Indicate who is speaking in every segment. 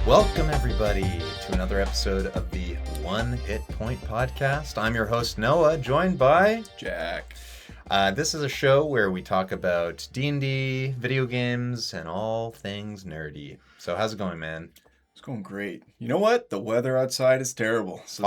Speaker 1: Welcome, everybody, to another episode of the One Hit Point podcast. I'm your host, Noah, joined by
Speaker 2: Jack.
Speaker 1: This is a show where we talk about D&D, video games, and all things nerdy. So how's it going, man?
Speaker 2: It's going great. You know what? The weather outside is terrible. So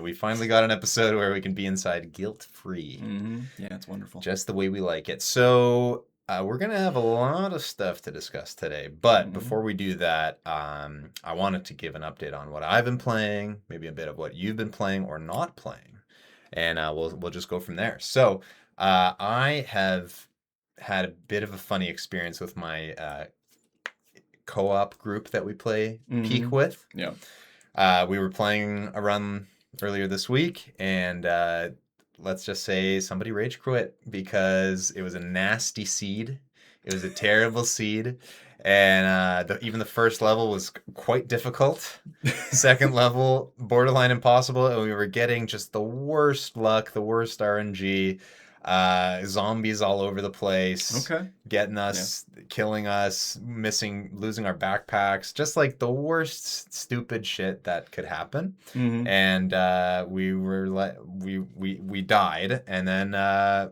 Speaker 1: We finally got an episode where we can be inside guilt-free.
Speaker 2: Mm-hmm. Yeah, it's wonderful.
Speaker 1: Just the way we like it. So we're going to have a lot of stuff to discuss today. But before we do that, I wanted to give an update on what I've been playing, maybe a bit of what you've been playing or not playing. And we'll just go from there. So I have had a bit of a funny experience with my co-op group that we play Peak with.
Speaker 2: Yeah.
Speaker 1: We were playing a run earlier this week, and let's just say somebody rage quit because it was a nasty seed. It was a terrible seed, and even the first level was quite difficult. Second level, borderline impossible, and we were getting just the worst luck, the worst RNG. Zombies all over the place.
Speaker 2: Okay.
Speaker 1: Getting us, killing us, losing our backpacks, just like the worst stupid shit that could happen.
Speaker 2: Mm-hmm.
Speaker 1: And we died, and then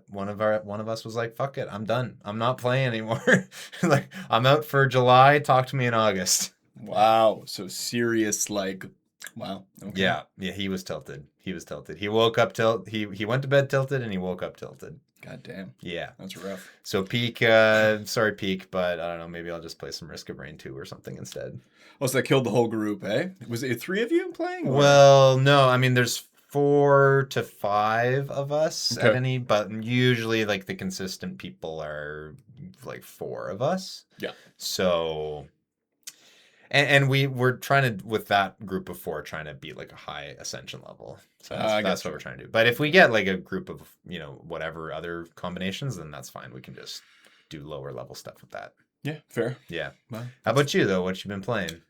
Speaker 1: one of us was like, "Fuck it, I'm done. I'm not playing anymore. Like, I'm out for July. Talk to me in August."
Speaker 2: Wow. So serious, like, wow. Okay.
Speaker 1: Yeah, he was tilted. He woke up he went to bed tilted, and he woke up tilted.
Speaker 2: God damn.
Speaker 1: Yeah.
Speaker 2: That's rough.
Speaker 1: So Peak, sorry Peak, but I don't know, maybe I'll just play some Risk of Rain 2 or something instead.
Speaker 2: Oh, so that killed the whole group, eh? Was it 3 of you playing? Or?
Speaker 1: Well, no, I mean, there's 4 to 5 of us
Speaker 2: Okay.
Speaker 1: at any, but usually, like, the consistent people are, like, 4 of us.
Speaker 2: Yeah.
Speaker 1: So... And we were trying to, with that group of 4, trying to beat like a high ascension level. So that's what we're trying to do. But if we get like a group of, whatever other combinations, then that's fine. We can just do lower level stuff with that.
Speaker 2: Yeah, fair.
Speaker 1: Yeah.
Speaker 2: Well,
Speaker 1: how about you, though? What you been playing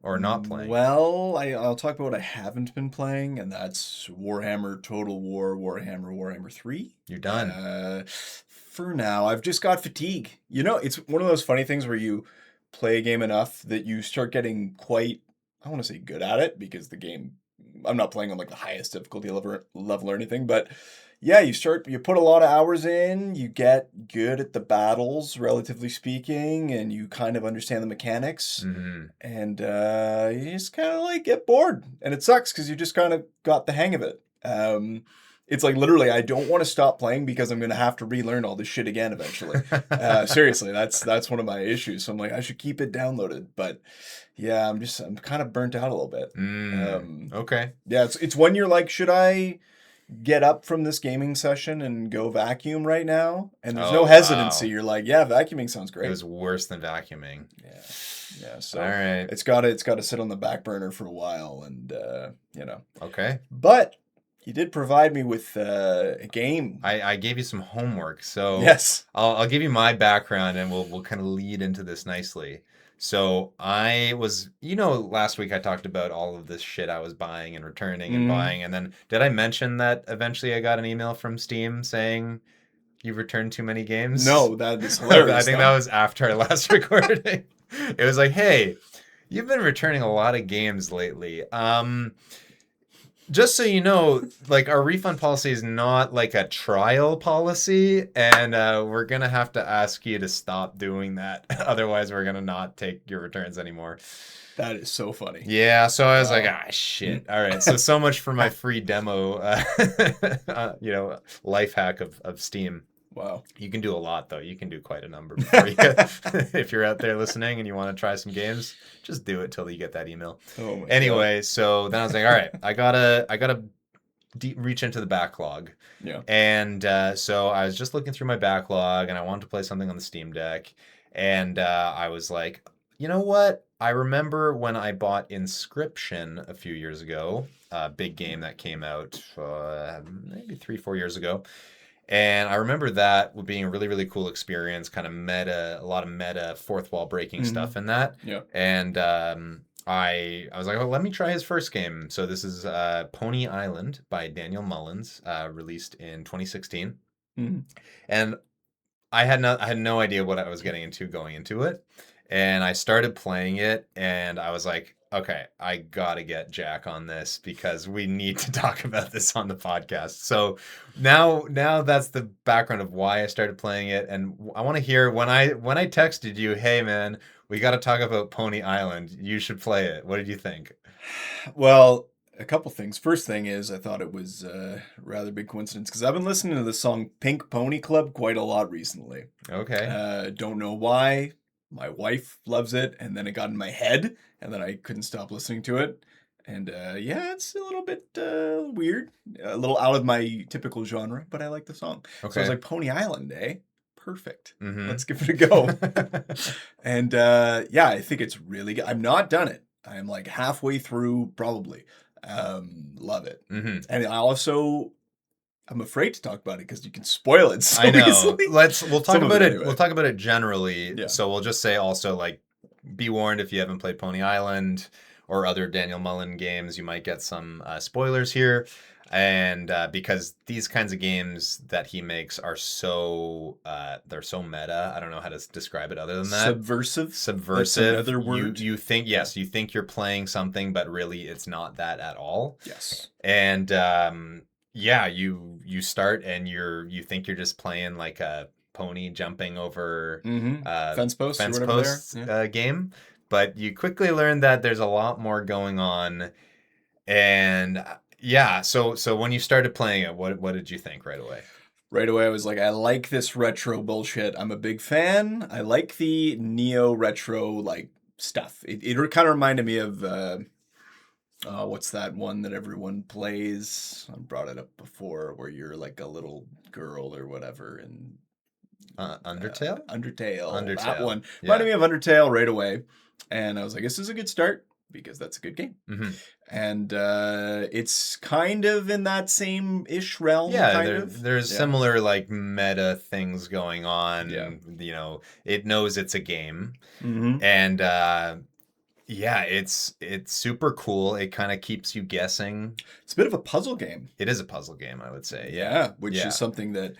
Speaker 1: or not playing?
Speaker 2: Well, I'll talk about what I haven't been playing, and that's Warhammer Total War, Warhammer 3.
Speaker 1: You're done.
Speaker 2: For now, I've just got fatigue. You know, it's one of those funny things where you play a game enough that you start getting quite, I want to say good at it, because the game, I'm not playing on like the highest difficulty level or anything, but yeah, you put a lot of hours in, you get good at the battles, relatively speaking, and you kind of understand the mechanics, and you just kind of like get bored, and it sucks because you just kind of got the hang of it. It's like literally, I don't want to stop playing because I'm going to have to relearn all this shit again eventually. Seriously, that's one of my issues. So I'm like, I should keep it downloaded. But yeah, I'm kind of burnt out a little bit.
Speaker 1: Okay.
Speaker 2: Yeah, it's when you're like, should I get up from this gaming session and go vacuum right now? And there's no hesitancy. Wow. You're like, yeah, vacuuming sounds great.
Speaker 1: It was worse than vacuuming.
Speaker 2: Yeah. So
Speaker 1: all right.
Speaker 2: It's got to sit on the back burner for a while, and
Speaker 1: Okay.
Speaker 2: But you did provide me with a game.
Speaker 1: I gave you some homework, so
Speaker 2: yes,
Speaker 1: I'll give you my background, and we'll kind of lead into this nicely. So I was, last week I talked about all of this shit I was buying and returning and buying, and then did I mention that eventually I got an email from Steam saying you've returned too many games?
Speaker 2: No, that is hilarious.
Speaker 1: I think that was after our last recording. It was like, hey, you've been returning a lot of games lately. Just so you know, like, our refund policy is not like a trial policy, and we're going to have to ask you to stop doing that. Otherwise, we're going to not take your returns anymore.
Speaker 2: That is so funny.
Speaker 1: Yeah, so I was like, shit. All right, so much for my free demo, life hack of Steam.
Speaker 2: Wow.
Speaker 1: You can do a lot, though. You can do quite a number before you get, if you're out there listening and you want to try some games, just do it till you get that email.
Speaker 2: Oh my
Speaker 1: anyway,
Speaker 2: God.
Speaker 1: So then I was like, all right, I gotta reach into the backlog.
Speaker 2: Yeah.
Speaker 1: And so I was just looking through my backlog, and I wanted to play something on the Steam Deck. And I was like, you know what? I remember when I bought Inscription a few years ago, a big game that came out maybe 3-4 years ago. And I remember that being a really, really cool experience, kind of a lot of meta fourth wall breaking stuff in that.
Speaker 2: Yeah.
Speaker 1: And I was like, well, let me try his first game. So this is Pony Island by Daniel Mullins, released in 2016. And I had no idea what I was getting into going into it. And I started playing it, and I was like, Okay, I gotta get Jack on this because we need to talk about this on the podcast. So now that's the background of why I started playing it, and I want to hear when I texted you, hey man, we got to talk about Pony Island. You should play it. What did you think?
Speaker 2: Well, a couple things. First thing is I thought it was a rather big coincidence because I've been listening to the song Pink Pony Club quite a lot recently.
Speaker 1: Okay.
Speaker 2: Don't know why. My wife loves it, and then it got in my head, and then I couldn't stop listening to it. And yeah, it's a little bit weird, a little out of my typical genre, but I like the song. So I was
Speaker 1: Okay.
Speaker 2: like, Pony Island, eh? Perfect.
Speaker 1: Mm-hmm.
Speaker 2: Let's give it a go. And yeah, I think it's really good. I'm not done it. I'm like halfway through, probably. Love it.
Speaker 1: Mm-hmm.
Speaker 2: And I'm afraid to talk about it because you can spoil it so
Speaker 1: I know.
Speaker 2: easily.
Speaker 1: We'll talk
Speaker 2: Some of
Speaker 1: about it.
Speaker 2: anyway.
Speaker 1: We'll talk about it generally.
Speaker 2: Yeah.
Speaker 1: So we'll just say also like be warned if you haven't played Pony Island or other Daniel Mullen games, you might get some spoilers here. And because these kinds of games that he makes are so they're so meta. I don't know how to describe it other than that.
Speaker 2: Subversive.
Speaker 1: Subversive.
Speaker 2: That's another word.
Speaker 1: You think you think you're playing something, but really it's not that at all.
Speaker 2: Yes.
Speaker 1: And yeah, you start and you think you're just playing like a pony jumping over
Speaker 2: Fence posts
Speaker 1: fence
Speaker 2: or whatever
Speaker 1: posts
Speaker 2: there. Yeah.
Speaker 1: game, but you quickly learn that there's a lot more going on. And yeah, so when you started playing it, what did you think right away?
Speaker 2: Right away, I was like, I like this retro bullshit. I'm a big fan. I like the neo retro like stuff. It kind of reminded me of what's that one that everyone plays? I brought it up before, where you're like a little girl or whatever, and
Speaker 1: Undertale?
Speaker 2: Undertale. That
Speaker 1: Undertale.
Speaker 2: one
Speaker 1: Yeah.
Speaker 2: reminded me of Undertale right away, and I was like, this is a good start because that's a good game.
Speaker 1: Mm-hmm.
Speaker 2: And it's kind of in that same-ish realm.
Speaker 1: Yeah, there's
Speaker 2: Yeah.
Speaker 1: similar like meta things going on.
Speaker 2: Yeah.
Speaker 1: You know, it knows it's a game,
Speaker 2: Mm-hmm.
Speaker 1: and yeah, it's super cool. It kind of keeps you guessing.
Speaker 2: It's a bit of a puzzle game.
Speaker 1: It is a puzzle game, I would say.
Speaker 2: Yeah, which
Speaker 1: Yeah.
Speaker 2: is something that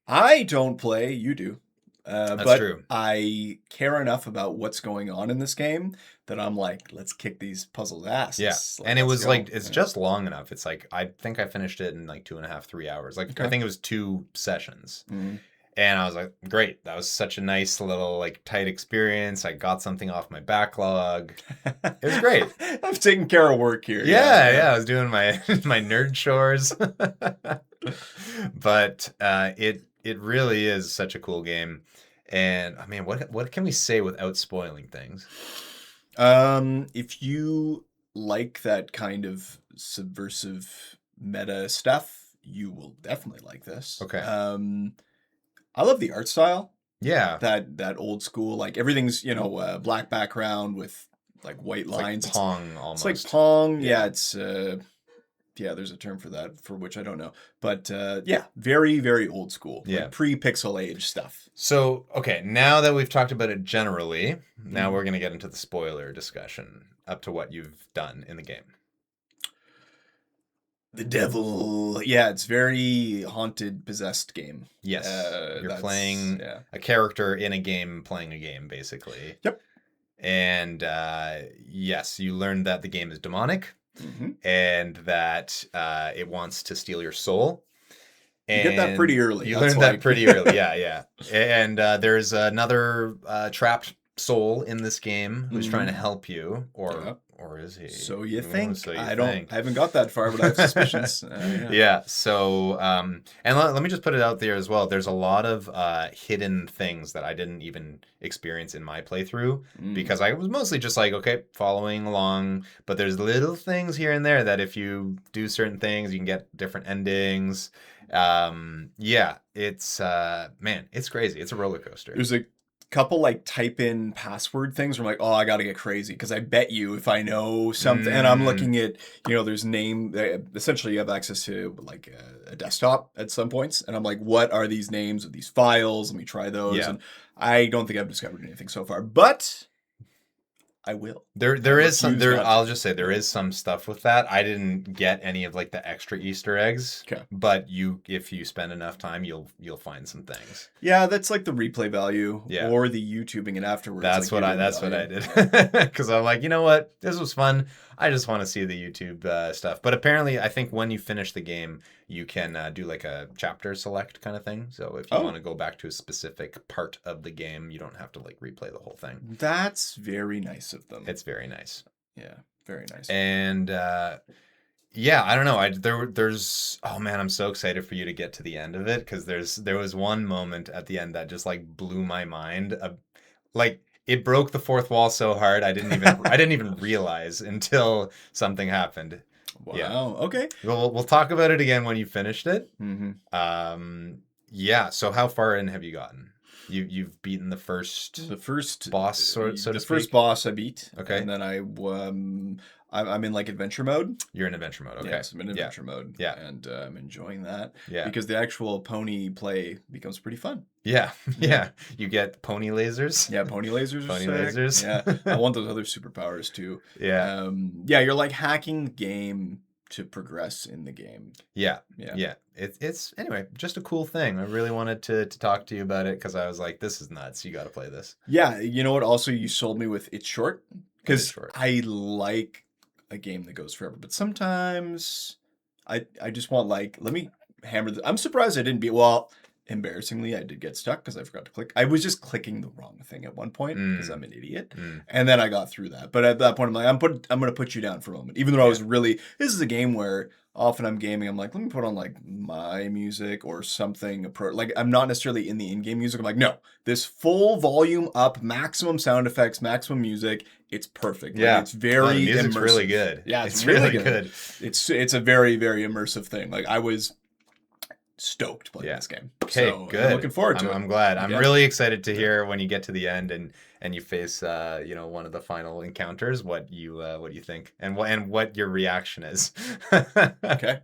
Speaker 2: I don't play. You do.
Speaker 1: That's
Speaker 2: But
Speaker 1: true.
Speaker 2: I care enough about what's going on in this game that I'm like, let's kick these puzzles ass.
Speaker 1: Yeah,
Speaker 2: Like,
Speaker 1: and it
Speaker 2: let's
Speaker 1: was
Speaker 2: go.
Speaker 1: like it's
Speaker 2: Yeah.
Speaker 1: just long enough. It's like I think I finished it in like 2.5, 3 hours. Like I
Speaker 2: Okay.
Speaker 1: think it was 2 sessions.
Speaker 2: Mhm.
Speaker 1: And I was like, great. That was such a nice little like tight experience. I got something off my backlog. It was great.
Speaker 2: I'm taking care of work here.
Speaker 1: Yeah, I was doing my my nerd chores. But it really is such a cool game. And I mean, what can we say without spoiling things?
Speaker 2: If you like that kind of subversive meta stuff, you will definitely like this.
Speaker 1: Okay.
Speaker 2: I love the art style.
Speaker 1: Yeah.
Speaker 2: That old school, like everything's, black background with like white
Speaker 1: It's
Speaker 2: lines.
Speaker 1: like Pong almost.
Speaker 2: It's like Pong.
Speaker 1: Yeah.
Speaker 2: Yeah, it's there's a term for that for which I don't know. But yeah, very, very old school.
Speaker 1: Yeah.
Speaker 2: Like pre-pixel age stuff.
Speaker 1: So, okay, now that we've talked about it generally, now
Speaker 2: Mhm.
Speaker 1: we're going to get into the spoiler discussion up to what you've done in the game.
Speaker 2: The devil. Yeah, it's very haunted, possessed game.
Speaker 1: Yes. You're
Speaker 2: That's-
Speaker 1: playing
Speaker 2: yeah.
Speaker 1: a character in a game, playing a game, basically.
Speaker 2: Yep.
Speaker 1: And yes, you learned that the game is demonic
Speaker 2: Mhm.
Speaker 1: and that it wants to steal your soul.
Speaker 2: You get that pretty early.
Speaker 1: You
Speaker 2: That's
Speaker 1: learned that
Speaker 2: like-
Speaker 1: pretty early, yeah. And there's another trapped soul in this game who's trying to help you, or is he?
Speaker 2: So you think?
Speaker 1: So you
Speaker 2: I
Speaker 1: think.
Speaker 2: haven't got that far, but I have suspicions.
Speaker 1: Yeah. So, and let me just put it out there as well. There's a lot of hidden things that I didn't even experience in my playthrough because I was mostly just like, okay, following along. But there's little things here and there that if you do certain things, you can get different endings. Yeah, it's man, it's crazy. It's a roller coaster.
Speaker 2: There's a couple like type in password things where I'm like, oh, I gotta get crazy because I bet you if I know something, and I'm looking at, there's name. Essentially, you have access to like a desktop at some points, and I'm like, what are these names of these files? Let me try those.
Speaker 1: Yeah.
Speaker 2: And I don't think I've discovered anything so far, but I will.
Speaker 1: There is some
Speaker 2: refuse
Speaker 1: there.
Speaker 2: not
Speaker 1: I'll
Speaker 2: to.
Speaker 1: just say there is some stuff with that. I didn't get any of like the extra Easter eggs,
Speaker 2: Okay.
Speaker 1: but if you spend enough time, you'll find some things.
Speaker 2: Yeah, that's like the replay value,
Speaker 1: Yeah.
Speaker 2: or the YouTubing it afterwards.
Speaker 1: That's
Speaker 2: like
Speaker 1: what I did because I'm like, you know what, this was fun. I just want to see the YouTube stuff. But apparently, I think when you finish the game, you can do like a chapter select kind of thing. So if you
Speaker 2: Oh.
Speaker 1: want to go back to a specific part of the game, you don't have to like replay the whole thing.
Speaker 2: That's very nice of them.
Speaker 1: It's very nice.
Speaker 2: Yeah, very nice.
Speaker 1: And yeah, I don't know. There's oh man, I'm so excited for you to get to the end of it because there was one moment at the end that just like blew my mind. Like it broke the fourth wall so hard I didn't even realize until something happened.
Speaker 2: Wow.
Speaker 1: Yeah.
Speaker 2: Okay.
Speaker 1: We'll talk about it again when you finished it.
Speaker 2: Mm-hmm.
Speaker 1: Yeah. So how far in have you gotten? You've beaten the first boss, so to speak?
Speaker 2: First boss I beat.
Speaker 1: Okay.
Speaker 2: And then I'm in like adventure mode.
Speaker 1: You're in adventure mode. Okay.
Speaker 2: Yes, I'm in adventure mode.
Speaker 1: Yeah.
Speaker 2: And I'm enjoying that.
Speaker 1: Yeah.
Speaker 2: Because the actual pony play becomes pretty fun.
Speaker 1: Yeah. Yeah. You get pony lasers.
Speaker 2: Yeah, pony lasers are
Speaker 1: Pony
Speaker 2: sick.
Speaker 1: lasers.
Speaker 2: Yeah. I want those other superpowers too.
Speaker 1: Yeah.
Speaker 2: Yeah, you're like hacking the game to progress in the game.
Speaker 1: Yeah.
Speaker 2: Yeah.
Speaker 1: Yeah. It's anyway, just a cool thing. I really wanted to talk to you about it because I was like, this is nuts. You got to play this.
Speaker 2: Yeah. You know what? Also, you sold me with it's short because
Speaker 1: short.
Speaker 2: I like a game that goes forever, but sometimes I just want like, let me hammer this. I'm surprised I didn't beat, well, embarrassingly, I did get stuck because I forgot to click. I was just clicking the wrong thing at one point because I'm an idiot. And then I got through that. But at that point, I'm like, I'm going to put you down for a moment. Even though I was really, this is a game where often I'm gaming, I'm like, let me put on like my music or something. Like I'm not necessarily in the in-game music. I'm like, no, this full volume up, maximum sound effects, maximum music. It's perfect.
Speaker 1: Yeah.
Speaker 2: Like, it's very
Speaker 1: the music's
Speaker 2: immersive.
Speaker 1: really good.
Speaker 2: Yeah, it's really
Speaker 1: good.
Speaker 2: It's a very, very immersive thing. Like I was stoked playing this game.
Speaker 1: Okay,
Speaker 2: so
Speaker 1: good.
Speaker 2: I'm looking forward to it.
Speaker 1: I'm glad. I'm
Speaker 2: Yeah.
Speaker 1: really excited to hear when you get to the end and you face one of the final encounters what you think and what your reaction is.
Speaker 2: Okay.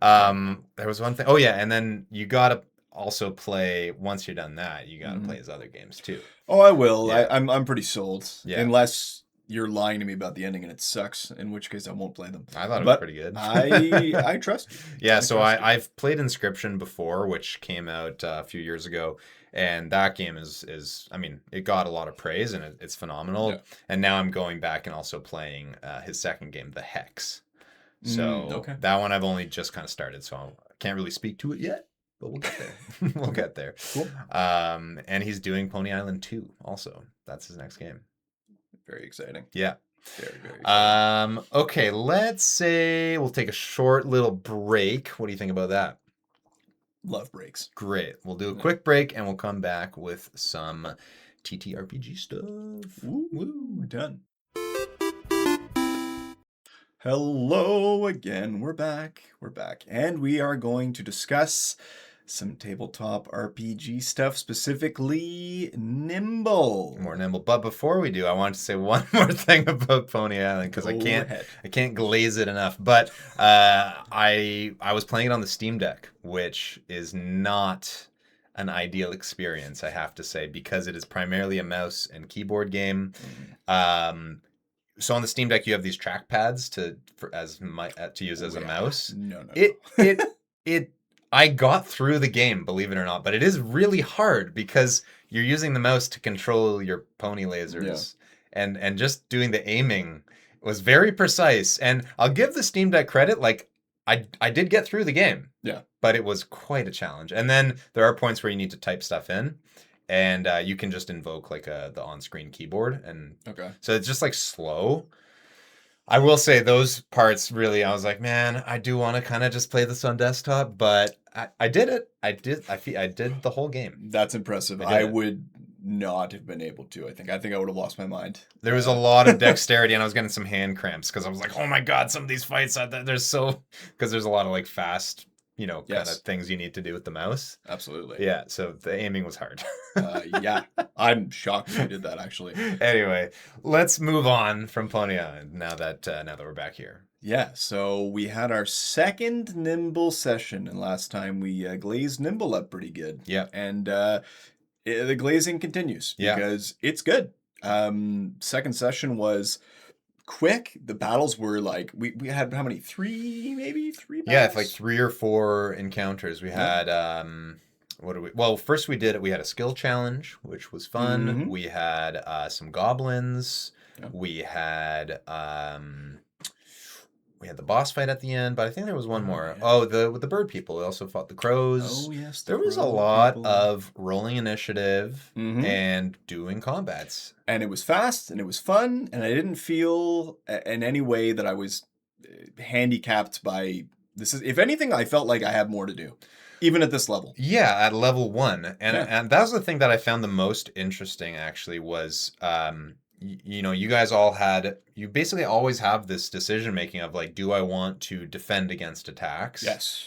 Speaker 1: There was one thing. Oh yeah, and then you gotta also play once you're done that. You gotta play his other games too.
Speaker 2: Oh, I will.
Speaker 1: Yeah.
Speaker 2: I'm pretty sold.
Speaker 1: Yeah.
Speaker 2: Unless you're lying to me about the ending and it sucks, in which case I won't play them.
Speaker 1: I thought it was pretty good.
Speaker 2: I trust you.
Speaker 1: Yeah, so I've played Inscription before, which came out a few years ago, and that game is I mean, it got a lot of praise and it's phenomenal.
Speaker 2: Yeah.
Speaker 1: And now I'm going back and also playing his second game, The Hex. So that one I've only just kind of started, so I can't really speak to it yet, but we'll get there. We'll get there.
Speaker 2: Cool.
Speaker 1: And he's doing Pony Island 2 also. That's his next game.
Speaker 2: Very exciting.
Speaker 1: Yeah.
Speaker 2: Very, very exciting.
Speaker 1: Okay, let's say we'll take a short little break. What do you think about that?
Speaker 2: Love breaks.
Speaker 1: Great. We'll do a quick break and we'll come back with some TTRPG stuff.
Speaker 2: Woo, done. Hello again. We're back. And we are going to discuss some tabletop RPG stuff, specifically Nimble.
Speaker 1: More Nimble. But before we do, I want to say one more thing about Pony Island because I can't glaze it enough. But I was playing it on the Steam Deck, which is not an ideal experience, I have to say, because it is primarily a mouse and keyboard game. So on the Steam Deck, you have these trackpads to use as a mouse.
Speaker 2: No.
Speaker 1: I got through the game, believe it or not, but it is really hard because you're using the mouse to control your pony lasers, and just doing the aiming was very precise. And I'll give the Steam Deck credit, like I did get through the game, but it was quite a challenge. And then there are points where you need to type stuff in, and you can just invoke like the on-screen keyboard, and so it's just like slow. I will say those parts really, I was like, man, I do want to kind of just play this on desktop, but I did it. I did the whole game.
Speaker 2: That's impressive. I would not have been able to. I think I would have lost my mind.
Speaker 1: There was a lot of dexterity, and I was getting some hand cramps because I was like, oh my god, some of these fights because there's a lot of like fast, kind of things you need to do with the mouse.
Speaker 2: Absolutely.
Speaker 1: Yeah, so the aiming was hard.
Speaker 2: Yeah, I'm shocked you did that actually.
Speaker 1: Anyway, let's move on from Pony Island now that we're back here.
Speaker 2: Yeah, so we had our second Nimble session, and last time we glazed Nimble up pretty good.
Speaker 1: Yeah.
Speaker 2: And the glazing continues because it's good. Second session was quick. The battles were like we had how many? Three
Speaker 1: Yeah, it's like
Speaker 2: battles?
Speaker 1: 3 or 4 encounters. We
Speaker 2: Yeah.
Speaker 1: had what do we? Well, first we did it. We had a skill challenge, which was fun.
Speaker 2: Mm-hmm.
Speaker 1: We had some goblins.
Speaker 2: Yeah.
Speaker 1: We had the boss fight at the end, but I think there was one
Speaker 2: Oh
Speaker 1: more.
Speaker 2: yeah.
Speaker 1: Oh, the with the bird people. We also fought the crows.
Speaker 2: Oh yes, the
Speaker 1: There was a
Speaker 2: crow
Speaker 1: lot
Speaker 2: people.
Speaker 1: of rolling initiative
Speaker 2: Mm-hmm.
Speaker 1: and doing combats.
Speaker 2: And it was fast and it was fun, and I didn't feel in any way that I was handicapped by this. Is, if anything, I felt like I had more to do, even at this level.
Speaker 1: Yeah, at level 1. And
Speaker 2: Yeah.
Speaker 1: and that was the thing that I found the most interesting actually was you guys all you basically always have this decision making of like, do I want to defend against attacks?
Speaker 2: Yes.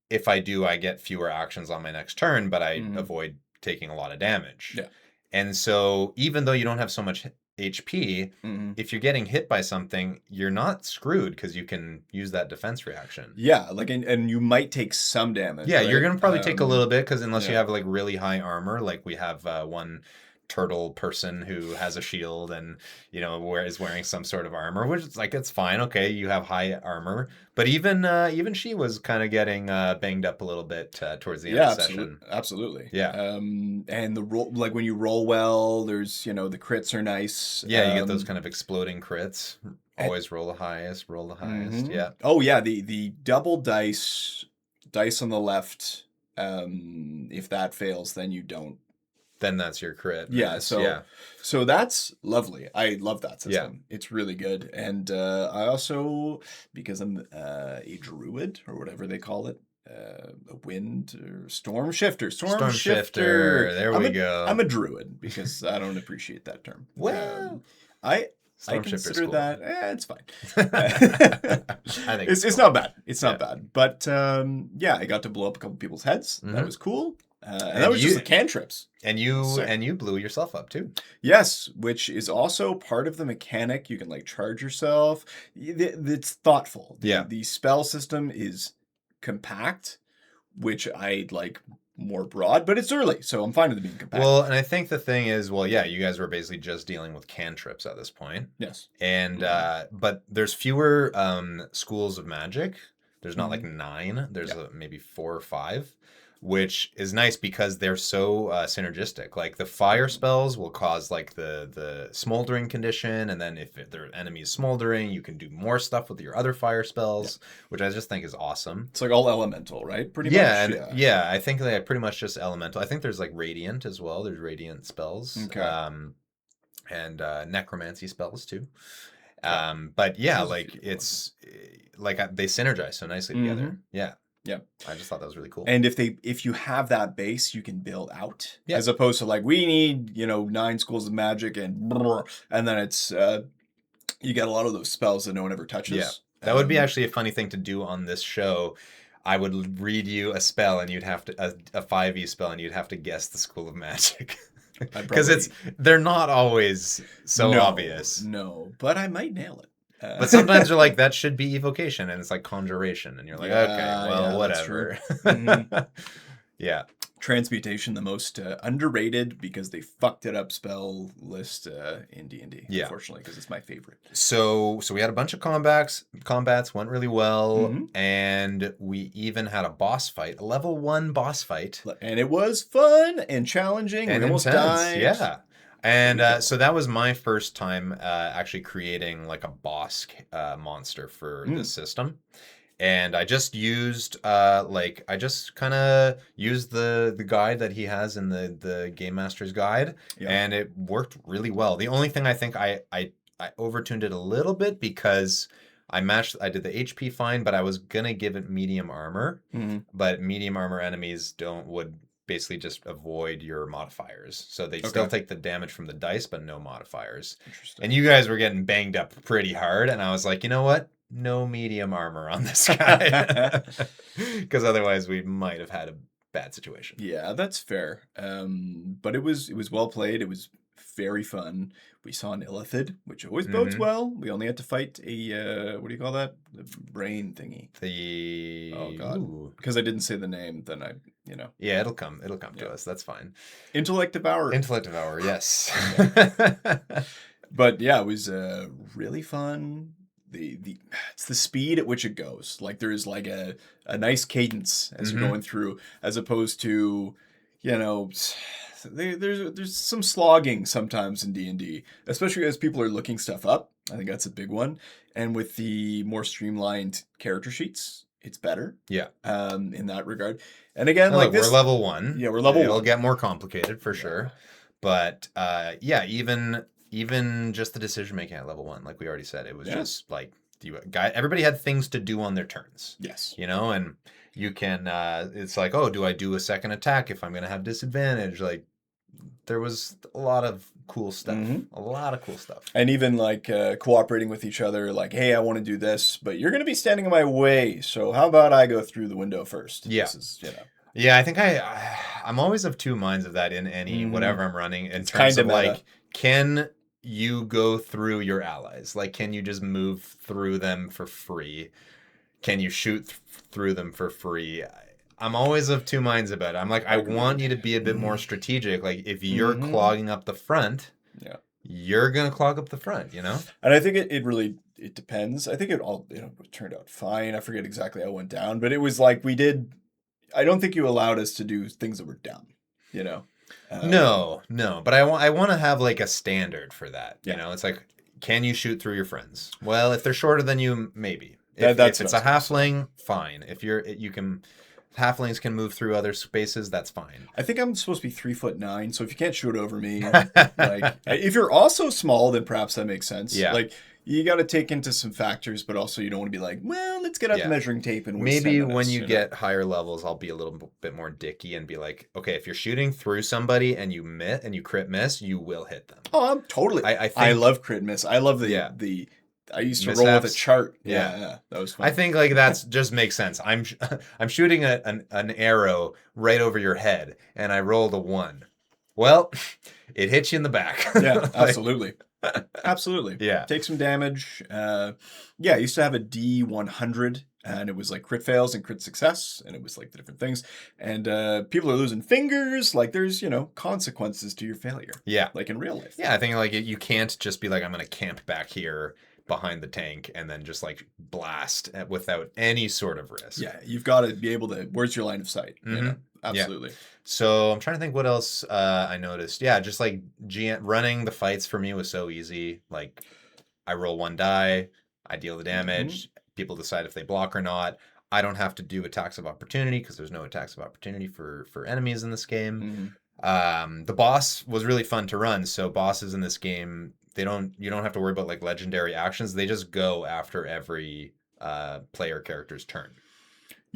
Speaker 1: If I do, I get fewer actions on my next turn, but I
Speaker 2: Mhm.
Speaker 1: avoid taking a lot of damage.
Speaker 2: Yeah.
Speaker 1: And so even though you don't have so much HP,
Speaker 2: Mhm.
Speaker 1: if you're getting hit by something, you're not screwed because you can use that defense reaction.
Speaker 2: Yeah, like and you might take some damage.
Speaker 1: Yeah, you're
Speaker 2: right?
Speaker 1: gonna probably take a little bit because unless you
Speaker 2: yeah.
Speaker 1: have like really high armor, like we have one turtle person who has a shield and is wearing some sort of armor, which is like it's fine. Okay, you have high armor, but even she was kind of getting banged up a little bit towards the end of the session.
Speaker 2: Absolutely.
Speaker 1: Yeah.
Speaker 2: And the roll, like when you roll well, there's the crits are nice.
Speaker 1: Yeah, you get those kind of exploding crits.
Speaker 2: and-
Speaker 1: Always roll the highest. Roll the highest.
Speaker 2: Mhm.
Speaker 1: Yeah.
Speaker 2: Oh yeah, the double dice on the left. If that fails, then you don't.
Speaker 1: Then that's your crit.
Speaker 2: Yeah,
Speaker 1: miss.
Speaker 2: so
Speaker 1: Yeah.
Speaker 2: so that's lovely. I love that
Speaker 1: Yeah.
Speaker 2: system. It's really good. And I also, because I'm a druid or whatever they call it, a wind or storm shifter.
Speaker 1: Storm shifter. There we go.
Speaker 2: I'm a druid because I don't appreciate that term.
Speaker 1: Well,
Speaker 2: I
Speaker 1: Storm shifter's
Speaker 2: consider
Speaker 1: cool.
Speaker 2: that it's fine.
Speaker 1: I think
Speaker 2: it's
Speaker 1: cool.
Speaker 2: not bad. It's not
Speaker 1: Yeah.
Speaker 2: bad. But yeah, I got to blow up a couple people's heads. That
Speaker 1: Mhm.
Speaker 2: was cool. And
Speaker 1: And
Speaker 2: that was just
Speaker 1: you-
Speaker 2: the cantrips.
Speaker 1: And you
Speaker 2: Sick.
Speaker 1: blew yourself up too.
Speaker 2: Yes, which is also part of the mechanic. You can like charge yourself. It's thoughtful.
Speaker 1: Yeah.
Speaker 2: The spell system is compact, which I like more broad, but it's early, so I'm fine with it being compact.
Speaker 1: Well, and I think the thing is, yeah, you guys were basically just dealing with cantrips at this point.
Speaker 2: Yes.
Speaker 1: And
Speaker 2: Mhm.
Speaker 1: but there's fewer schools of magic. There's not like
Speaker 2: Mhm.
Speaker 1: 9. There's
Speaker 2: Yeah.
Speaker 1: maybe 4 or 5, which is nice because they're so synergistic. Like the fire spells will cause like the smoldering condition, and then if their enemy is smoldering, you can do more stuff with your other fire spells, which I just think is awesome.
Speaker 2: It's like all elemental, right? Pretty
Speaker 1: Yeah,
Speaker 2: much.
Speaker 1: and yeah, I think they are pretty much just elemental. I think there's like radiant as well. There's radiant spells.
Speaker 2: Okay.
Speaker 1: And necromancy spells too.
Speaker 2: Yeah.
Speaker 1: But yeah,
Speaker 2: There's a
Speaker 1: like
Speaker 2: few
Speaker 1: it's like they synergize so nicely together. Yeah.
Speaker 2: Yeah.
Speaker 1: I just thought that was really cool.
Speaker 2: And if you have that base, you can build out.
Speaker 1: Yeah.
Speaker 2: As opposed to like we need 9 schools of magic and then it's you get a lot of those spells that no one ever touches.
Speaker 1: Yeah. That would be actually a funny thing to do on this show. I would read you a spell and you'd have to a 5e spell and you'd have to guess the school of magic. Because they're not always so obvious.
Speaker 2: No, but I might nail it.
Speaker 1: But sometimes you're like, that should be evocation, and it's like conjuration, and you're like, okay, well,
Speaker 2: yeah,
Speaker 1: whatever.
Speaker 2: Mhm.
Speaker 1: Yeah.
Speaker 2: Transmutation, the most underrated because they fucked it up spell list in D&D,
Speaker 1: Yeah.
Speaker 2: unfortunately, because it's my favorite.
Speaker 1: So we had a bunch of combats went really well,
Speaker 2: Mhm.
Speaker 1: and we even had a boss fight, a level 1 boss fight.
Speaker 2: And it was fun and challenging.
Speaker 1: And
Speaker 2: we almost
Speaker 1: intense,
Speaker 2: died.
Speaker 1: yeah. And
Speaker 2: Pretty cool.
Speaker 1: so that was my first time actually creating like a boss monster for this system. And I just used I just kind of used the guide that he has in the Game Master's Guide,
Speaker 2: Yeah.
Speaker 1: and it worked really well. The only thing I think I overtuned it a little bit because I did the HP fine, but I was gonna give it medium armor.
Speaker 2: Mhm.
Speaker 1: But medium armor enemies would basically just avoid your modifiers. So they still
Speaker 2: Okay.
Speaker 1: take the damage from the dice, but no modifiers.
Speaker 2: Interesting.
Speaker 1: And you guys were getting banged up pretty hard, and I was like, you know what? No medium armor on this guy. Because otherwise we might have had a bad situation.
Speaker 2: Yeah, that's fair. But it was well played. It was very fun. We saw an illithid, which always bodes
Speaker 1: Mhm.
Speaker 2: well. We only had to fight a what do you call that? The brain thingy. Oh God,
Speaker 1: Ooh.
Speaker 2: because I didn't say the name, then
Speaker 1: Yeah, it'll come to
Speaker 2: yeah.
Speaker 1: us. That's fine.
Speaker 2: Intellect Devourer.
Speaker 1: Intellect Devour, yes.
Speaker 2: But yeah, it was really fun. The it's the speed at which it goes. Like there's like a nice cadence as you're
Speaker 1: Mhm.
Speaker 2: going through, as opposed to, there's some slogging sometimes in D&D, especially as people are looking stuff up. I think that's a big one. And with the more streamlined character sheets, it's better.
Speaker 1: Yeah.
Speaker 2: In that regard. And again,
Speaker 1: Now,
Speaker 2: like
Speaker 1: look, we're
Speaker 2: this,
Speaker 1: level 1.
Speaker 2: yeah, we're level
Speaker 1: It'll
Speaker 2: 1.
Speaker 1: get more complicated for
Speaker 2: Yeah.
Speaker 1: sure. But yeah, even just the decision making at level 1, like we already said, it was
Speaker 2: Yeah.
Speaker 1: just like everybody had things to do on their turns.
Speaker 2: Yes.
Speaker 1: And you can it's like, oh, do I do a second attack if I'm going to have disadvantage? Like there was a lot of cool stuff.
Speaker 2: Mhm.
Speaker 1: A lot of cool stuff.
Speaker 2: And even like cooperating with each other, like, hey, I want to do this, but you're going to be standing in my way. So how about I go through the window first?
Speaker 1: Yeah.
Speaker 2: This is,
Speaker 1: Yeah, I think I'm always of two minds of that in any whatever I'm running in terms of
Speaker 2: kinda
Speaker 1: like, can you go through your allies? Like, can you just move through them for free? Can you shoot through them for free? I'm always of two minds about it. I'm like, I want you to be a bit more strategic. Like, if you're clogging up the front,
Speaker 2: Yeah.
Speaker 1: you're gonna clog up the front,
Speaker 2: And I think it really depends. I think it all turned out fine. I forget exactly how it went down, but it was like I don't think you allowed us to do things that were dumb,
Speaker 1: No, but I want to have like a standard for that.
Speaker 2: Yeah.
Speaker 1: It's like, can you shoot through your friends? Well, if they're shorter than you, maybe.
Speaker 2: That's
Speaker 1: If it's
Speaker 2: what
Speaker 1: a
Speaker 2: I was gonna say.
Speaker 1: halfling, fine. If you can, halflings can move through other spaces. That's fine.
Speaker 2: I think I'm supposed to be 3'9", so if you can't shoot over me, like if you're also small, then perhaps that makes sense.
Speaker 1: Yeah.
Speaker 2: Like you got to take into some factors, but also you don't want to be like, well, let's get out
Speaker 1: Yeah.
Speaker 2: the measuring tape and waste
Speaker 1: Maybe
Speaker 2: 10
Speaker 1: when
Speaker 2: minutes,
Speaker 1: you get higher levels, I'll be a little bit more dicky and be like, okay, if you're shooting through somebody and you crit miss, you will hit them.
Speaker 2: Oh, I'm totally.
Speaker 1: I think
Speaker 2: I love crit miss. I love the. I used to roll with a
Speaker 1: mishaps.
Speaker 2: chart.
Speaker 1: Yeah.
Speaker 2: Yeah, that was fun.
Speaker 1: I think like that's just makes sense. I'm shooting an arrow right over your head, and I rolled a 1. Well, it hits you in the back.
Speaker 2: Yeah,
Speaker 1: Like,
Speaker 2: absolutely. Absolutely.
Speaker 1: Yeah.
Speaker 2: Take some damage. Yeah, I used to have a D100, and it was like crit fails and crit success, and it was like the different things. And people are losing fingers. Like there's, consequences to your failure.
Speaker 1: Yeah.
Speaker 2: Like in real life.
Speaker 1: Yeah, I think like you can't just be like, I'm gonna camp back here behind the tank and then just like blast without any sort of risk.
Speaker 2: Yeah, you've got to be able to. Where's your line of sight? Absolutely.
Speaker 1: Yeah. So I'm trying to think what else I noticed. Yeah, just like running the fights for me was so easy. Like I roll 1 die, I deal the damage. People decide if they block or not. I don't have to do attacks of opportunity because there's no attacks of opportunity for enemies in this game. The boss was really fun to run. So bosses in this game, you don't have to worry about like legendary actions. They just go after every player character's turn.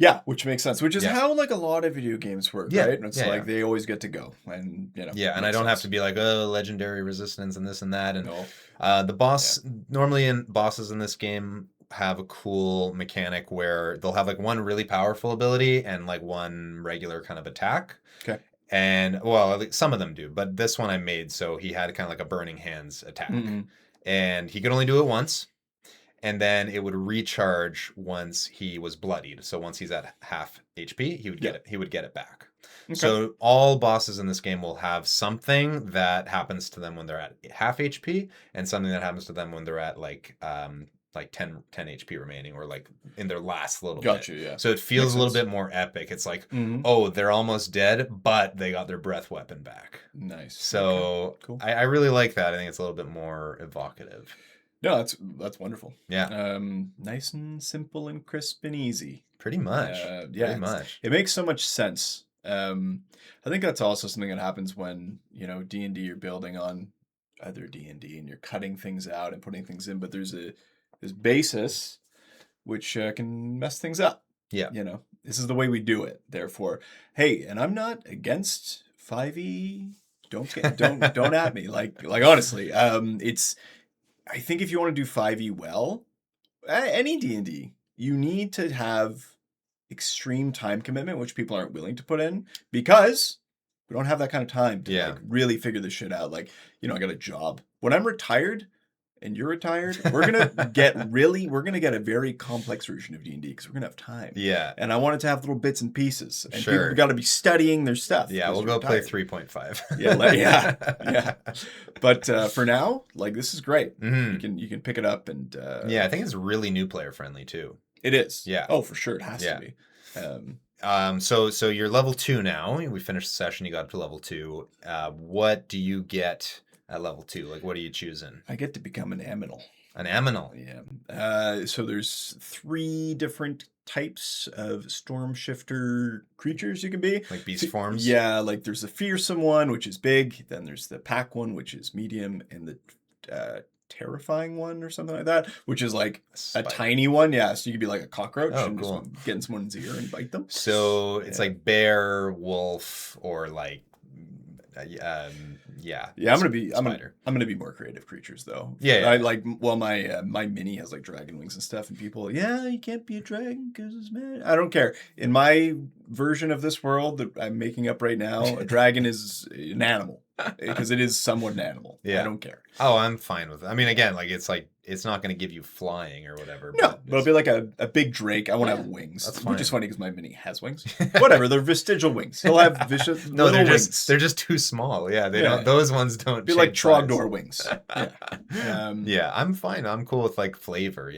Speaker 2: Yeah, which makes sense. Which is how like a lot of video games work, right? And it's like they always get to go, and
Speaker 1: Yeah, and I don't have to be like, oh, legendary resistance and this and that. And
Speaker 2: no.
Speaker 1: The boss normally bosses in this game have a cool mechanic where they'll have like one really powerful ability and like one regular kind of attack.
Speaker 2: Okay.
Speaker 1: And well, at least some of them do, but this one I made so he had kind of like a burning hands attack, and he could only do it once. And then it would recharge once he was bloodied. So once he's at half HP, he would get it. He would get it back. Okay. So all bosses in this game will have something that happens to them when they're at half HP, and something that happens to them when they're at like 10 HP remaining, or like in their last little bit.
Speaker 2: Gotcha. Yeah.
Speaker 1: So it feels a little bit more epic. It's like, oh, they're almost dead, but they got their breath weapon back.
Speaker 2: Nice.
Speaker 1: So
Speaker 2: cool.
Speaker 1: I really like that. I think it's a little bit more evocative.
Speaker 2: No, that's wonderful.
Speaker 1: Yeah.
Speaker 2: Nice and simple and crisp and easy.
Speaker 1: Pretty much. Pretty much.
Speaker 2: It makes so much sense. I think that's also something that happens when, D&D you're building on other D&D and you're cutting things out and putting things in, but there's this basis which can mess things up.
Speaker 1: Yeah.
Speaker 2: This is the way we do it. Therefore, hey, and I'm not against 5e. Don't at me. Like honestly, I think if you want to do 5e well, any D&D, you need to have extreme time commitment, which people aren't willing to put in, because We don't have that kind of time to
Speaker 1: Yeah.
Speaker 2: like really figure this shit out. Like, I got a job. When I'm retired and you're retired, we're gonna get a very complex version of D&D because we're gonna have time.
Speaker 1: Yeah.
Speaker 2: And I want it to have little bits and pieces. And
Speaker 1: Sure.
Speaker 2: people got to be studying their stuff.
Speaker 1: Yeah, we'll go play 3.5.
Speaker 2: Yeah. But for now, like this is great.
Speaker 1: Mhm.
Speaker 2: You can pick it up and
Speaker 1: Yeah, I think it's really new player friendly too.
Speaker 2: it is.
Speaker 1: Yeah.
Speaker 2: Oh, for sure, it has
Speaker 1: Yeah.
Speaker 2: to be.
Speaker 1: So you're level 2 now. We finished the session. You got up to level 2. What do you get at level 2? Like, what are you choosing?
Speaker 2: I get to become an aminal.
Speaker 1: An aminal.
Speaker 2: Yeah. So there's 3 different types of storm shifter creatures you can be.
Speaker 1: Like beast forms?
Speaker 2: Yeah, like there's the fearsome one, which is big. Then there's the pack one, which is medium, and the terrifying one or something like that, which is like a tiny one. Yeah, so you could be like a cockroach and
Speaker 1: cool.
Speaker 2: just get in someone's ear and bite them.
Speaker 1: So it's like bear, wolf, or like
Speaker 2: Yeah, I'm gonna be
Speaker 1: spider.
Speaker 2: I'm gonna be more creative creatures though.
Speaker 1: Yeah.
Speaker 2: I like my mini has like dragon wings and stuff, and people, you can't be a dragon because it's mad. I don't care. In my version of this world that I'm making up right now, a dragon is an animal because it is somewhat an animal.
Speaker 1: Yeah.
Speaker 2: I don't care.
Speaker 1: Oh, I'm fine with it. I mean, again, like it's not going to give you flying or whatever.
Speaker 2: No, but it'll be like a big drake. I want to have wings.
Speaker 1: That's fine.
Speaker 2: Which is funny because my mini has wings. Whatever, they're vestigial wings. He'll have vicious
Speaker 1: No,
Speaker 2: little
Speaker 1: wings. They're just too small. Yeah, they don't. Those ones don't.
Speaker 2: Be like Trogdor wings. Yeah.
Speaker 1: Yeah, I'm fine. I'm cool with like flavor.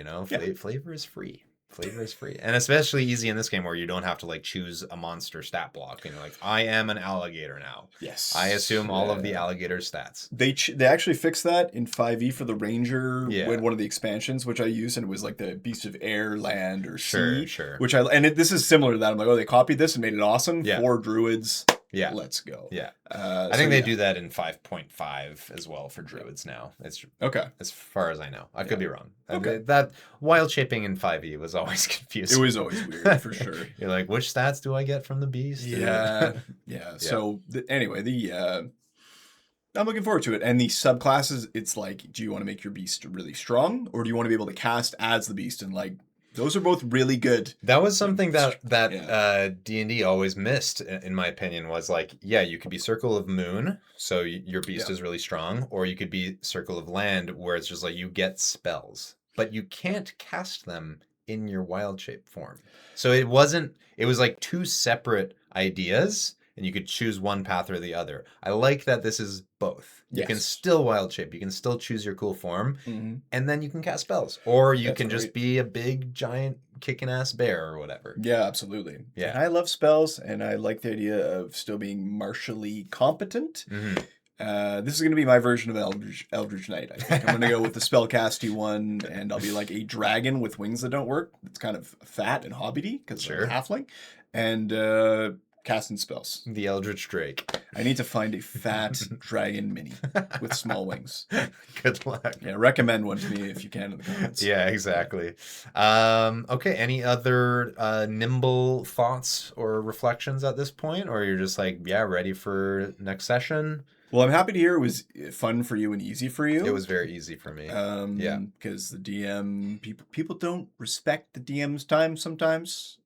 Speaker 1: Flavor is free. Flavor is free, and especially easy in this game where you don't have to like choose a monster stat block. Like I am an alligator now.
Speaker 2: Yes,
Speaker 1: I assume all of the alligator stats.
Speaker 2: They actually fixed that in 5e for the ranger with one of the expansions, which I used, and it was like the beast of air, land, or sea.
Speaker 1: Sure.
Speaker 2: Which this is similar to that. I'm like, they copied this and made it awesome for druids. Yeah, let's go.
Speaker 1: Yeah, I think they do that in 5.5 as well for druids now. It's
Speaker 2: okay,
Speaker 1: as far as I know. I could be wrong. Okay, that wild shaping in 5e was always confusing.
Speaker 2: It was always weird for sure.
Speaker 1: You're like, which stats do I get from the beast?
Speaker 2: Yeah. So anyway, I'm looking forward to it. And the subclasses, it's like, do you want to make your beast really strong, or do you want to be able to cast as the beast? And like, those are both really good.
Speaker 1: That was something that D&D always missed, in my opinion, was like, you could be Circle of Moon, so your beast is really strong, or you could be Circle of Land, where it's just like you get spells, but you can't cast them in your wild shape form. So it was like 2 separate ideas, and you could choose one path or the other. I like that this is both. You can still wild shape. You can still choose your cool form, and then you can cast spells. Or you can just be a big, giant, kicking ass bear or whatever.
Speaker 2: Yeah, absolutely.
Speaker 1: Yeah.
Speaker 2: And I love spells, and I like the idea of still being martially competent. This is going to be my version of Eldritch Knight. I think I'm going to go with the spellcasty one, and I'll be like a dragon with wings that don't work. It's kind of fat and hobbity because I'm a halfling. And casting spells.
Speaker 1: The Eldritch Drake.
Speaker 2: I need to find a fat dragon mini with small wings.
Speaker 1: Good luck.
Speaker 2: Yeah, recommend one to me if you can in the comments.
Speaker 1: Yeah, exactly. Okay, any other Nimble thoughts or reflections at this point? Or you're just like, ready for next session?
Speaker 2: Well, I'm happy to hear it was fun for you and easy for you.
Speaker 1: It was very easy for me.
Speaker 2: Because the DM, people don't respect the DM's time sometimes.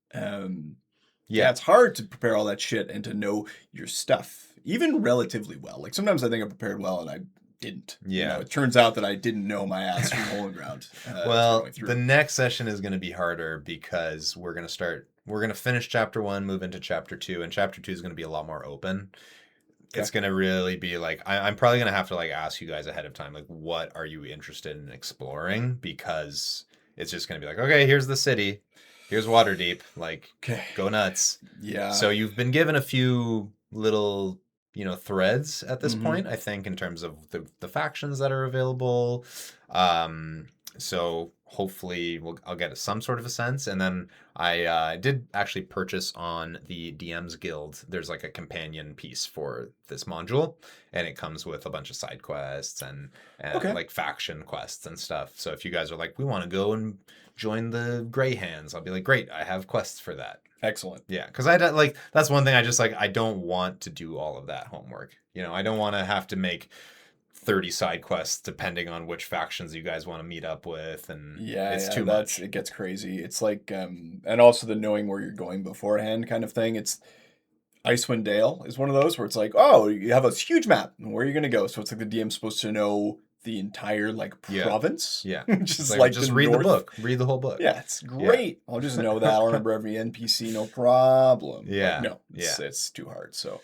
Speaker 2: It's hard to prepare all that shit and to know your stuff, even relatively well. Like sometimes I think I prepared well and I didn't.
Speaker 1: Yeah.
Speaker 2: It turns out that I didn't know my ass from hole and ground.
Speaker 1: Well, the next session is going to be harder because we're going to finish chapter 1, move into chapter 2, and chapter 2 is going to be a lot more open. Okay. It's going to really be like, I'm probably going to have to like ask you guys ahead of time, like, what are you interested in exploring? Because it's just going to be like, okay, here's the city. Here's Waterdeep. Like, go nuts.
Speaker 2: Yeah.
Speaker 1: So you've been given a few little, threads at this point, I think, in terms of the factions that are available. So hopefully I'll get some sort of a sense. And then I did actually purchase on the DM's Guild. There's like a companion piece for this module, and it comes with a bunch of side quests and like faction quests and stuff. So if you guys are like, we want to go and join the Grey Hands, I'll be like, great, I have quests for that.
Speaker 2: Excellent.
Speaker 1: Yeah, because that's one thing I don't want to do all of that homework. I don't want to have to make 30 side quests depending on which factions you guys want to meet up with, and it's too much.
Speaker 2: It gets crazy. It's like and also the knowing where you're going beforehand kind of thing. Icewind Dale is one of those where it's like, oh, you have a huge map, and where are you going to go? So it's like the DM's supposed to know the entire like province.
Speaker 1: Yeah.
Speaker 2: Which is
Speaker 1: It's
Speaker 2: like
Speaker 1: just
Speaker 2: the
Speaker 1: read
Speaker 2: north.
Speaker 1: the book. Read the whole book.
Speaker 2: Yeah, it's great. I'll just know that. I'll remember every NPC, no problem.
Speaker 1: Yeah.
Speaker 2: Like, no, it's too hard. So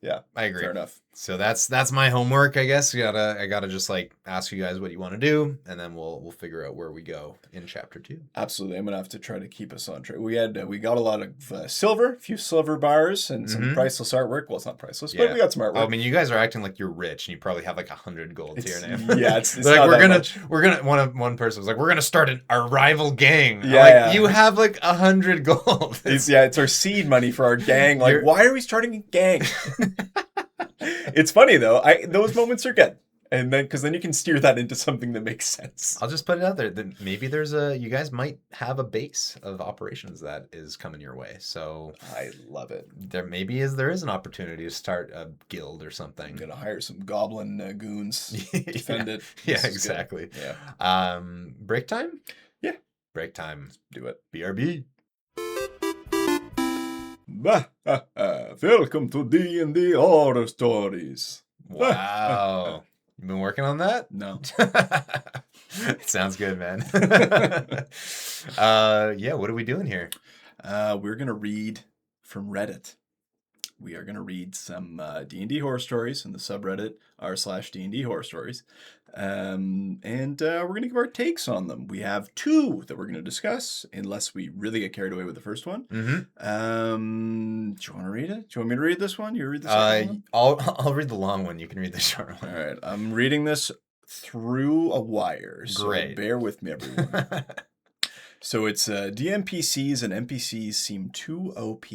Speaker 2: yeah,
Speaker 1: I agree.
Speaker 2: Fair enough.
Speaker 1: So that's my homework, I guess. I gotta just like ask you guys what you want to do, and then we'll figure out where we go in chapter 2.
Speaker 2: Absolutely, I'm gonna have to try to keep us on track. We got a lot of silver, a few silver bars, and some priceless artwork. Well, it's not priceless, but we got some artwork.
Speaker 1: Oh, I mean, you guys are acting like you're rich, and you probably have like 100 gold here now.
Speaker 2: Yeah, it's
Speaker 1: like
Speaker 2: not
Speaker 1: we're gonna one person was like, we're gonna start a rival gang.
Speaker 2: Yeah,
Speaker 1: you have like 100 gold.
Speaker 2: It's our seed money for our gang. Like, why are we starting a gang? It's funny though. Those moments are good, and then because then you can steer that into something that makes sense.
Speaker 1: I'll just put it out there that maybe you guys might have a base of operations that is coming your way. So
Speaker 2: I love it.
Speaker 1: There is an opportunity to start a guild or something.
Speaker 2: I'm gonna hire some goblin goons, defend it.
Speaker 1: Yeah, exactly.
Speaker 2: Good.
Speaker 1: Yeah. Break time.
Speaker 2: Yeah.
Speaker 1: Break time.
Speaker 2: Let's do it.
Speaker 1: BRB.
Speaker 2: Welcome to D&D Horror Stories.
Speaker 1: Wow. You've been working on that?
Speaker 2: No.
Speaker 1: It sounds good, man. Yeah, what are we doing here?
Speaker 2: We're going to read from Reddit. We are going to read some D&D horror stories in the subreddit r/D&D horror stories. And we're going to give our takes on them. We have 2 that we're going to discuss, unless we really get carried away with the first one.
Speaker 1: Mm-hmm.
Speaker 2: Do you want to read it? Do you want me to read this one? You read the second
Speaker 1: one? I'll read the long one. You can read the short one.
Speaker 2: All right. I'm reading this through a wire, so
Speaker 1: Great.
Speaker 2: Bear with me, everyone. So it's DMPCs and NPCs seem too OP.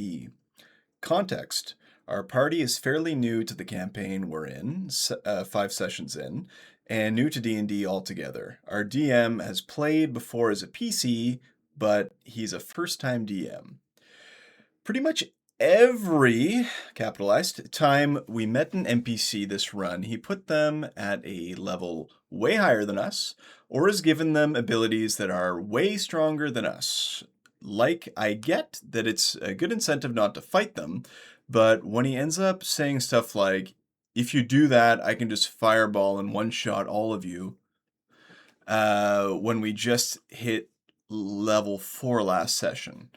Speaker 2: Context. Our party is fairly new to the campaign we're in, 5 sessions in, and new to D&D altogether. Our DM has played before as a PC, but he's a first-time DM. Pretty much every, capitalized, time we met an NPC this run, he put them at a level way higher than us, or has given them abilities that are way stronger than us. Like, I get that it's a good incentive not to fight them, but when he ends up saying stuff like, if you do that, I can just fireball and one-shot all of you, when we just hit level 4 last session.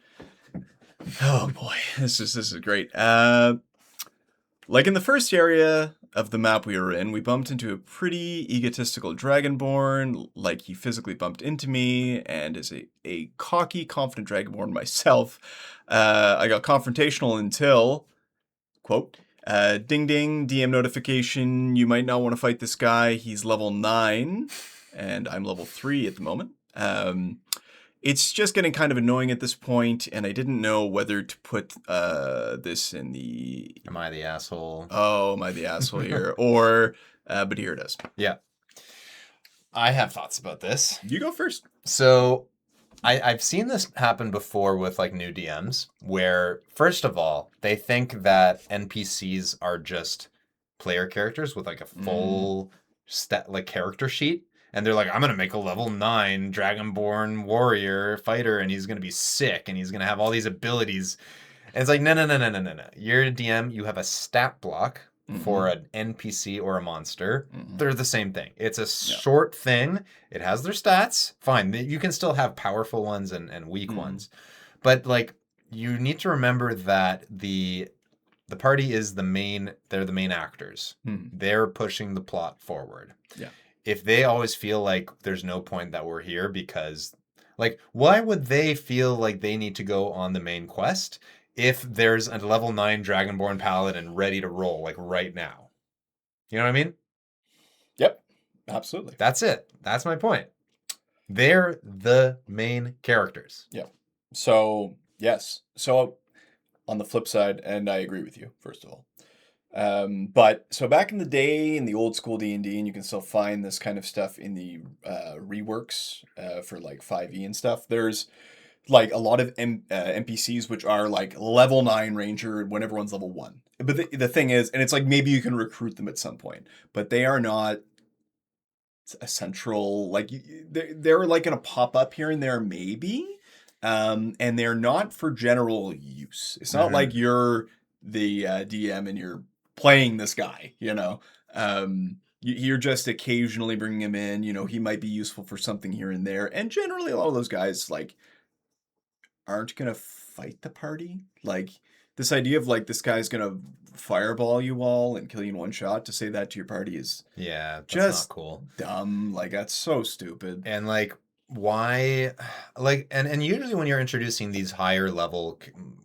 Speaker 2: Oh boy, this is great. Like in the first area of the map we were in, we bumped into a pretty egotistical dragonborn, like he physically bumped into me, and as a cocky, confident dragonborn myself, I got confrontational until, quote, ding ding, DM notification, you might not want to fight this guy, he's level 9, and I'm level 3 at the moment. It's just getting kind of annoying at this point, and I didn't know whether to put this in the...
Speaker 1: Am I the asshole?
Speaker 2: Oh, am I the asshole here? Or, but here it is.
Speaker 1: Yeah. I have thoughts about this.
Speaker 2: You go first.
Speaker 1: So, I've seen this happen before with like new DMs, where, first of all, they think that NPCs are just player characters with like a full character sheet. And they're like, I'm going to make a level 9 Dragonborn warrior fighter, and he's going to be sick, and he's going to have all these abilities. And it's like, no. You're a DM, you have a stat block for an NPC or a monster. They're the same thing. It's a short thing. It has their stats. Fine. You can still have powerful ones and weak ones. But, like, you need to remember that the party is they're the main actors. They're pushing the plot forward.
Speaker 2: Yeah.
Speaker 1: If they always feel like there's no point that we're here because, like, why would they feel like they need to go on the main quest if there's a level 9 Dragonborn Paladin ready to roll, like, right now? You know what I mean?
Speaker 2: Yep, absolutely.
Speaker 1: That's it. That's my point. They're the main characters.
Speaker 2: Yeah. So, yes. So, on the flip side, and I agree with you, first of all. But so back in the day in the old school D&D, and you can still find this kind of stuff in the reworks for like 5e and stuff. There's like a lot of NPCs which are like level 9 ranger when everyone's level 1. But the thing is, and it's like maybe you can recruit them at some point, but they are not a central, like they're like gonna pop up here and there maybe, and they're not for general use. It's not like you're the DM and you're playing this guy, you know. You're just occasionally bringing him in, you know, he might be useful for something here and there. And generally a lot of those guys like aren't going to fight the party. Like this idea of like this guy's going to fireball you all and kill you in one shot, to say that to your party is
Speaker 1: Yeah, that's
Speaker 2: just
Speaker 1: not cool.
Speaker 2: dumb. Like that's so stupid.
Speaker 1: And like why like and usually when you're introducing these higher level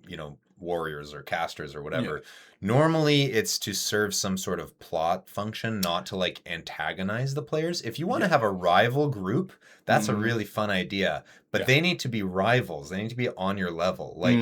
Speaker 1: you know warriors or casters or whatever, normally it's to serve some sort of plot function, not to like antagonize the players. If you want to have a rival group, that's a really fun idea, but they need to be rivals. They need to be on your level. Like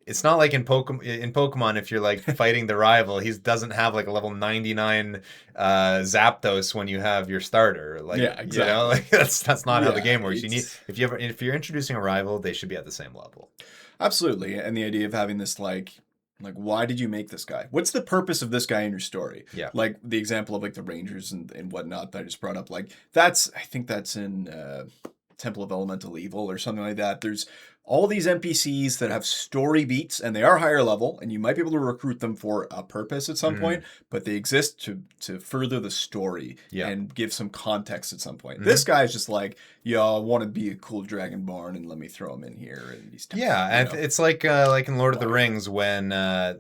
Speaker 1: it's not like in Pokemon, if you're like fighting the rival, he doesn't have like a level 99 Zapdos when you have your starter. Like,
Speaker 2: exactly.
Speaker 1: You know, like that's not how the game works. You need if you're introducing a rival, they should be at the same level.
Speaker 2: Absolutely. And the idea of having this like why did you make this guy? What's the purpose of this guy in your story?
Speaker 1: Yeah.
Speaker 2: Like the example of like the Rangers and whatnot that I just brought up. Like I think that's in Temple of Elemental Evil or something like that. There's all these NPCs that have story beats and they are higher level and you might be able to recruit them for a purpose at some point, but they exist to further the story and give some context at some point. This guy's just like, yo, I want to be a cool Dragonborn and let me throw him in here. And he's
Speaker 1: and it's like in Lord of the Rings when I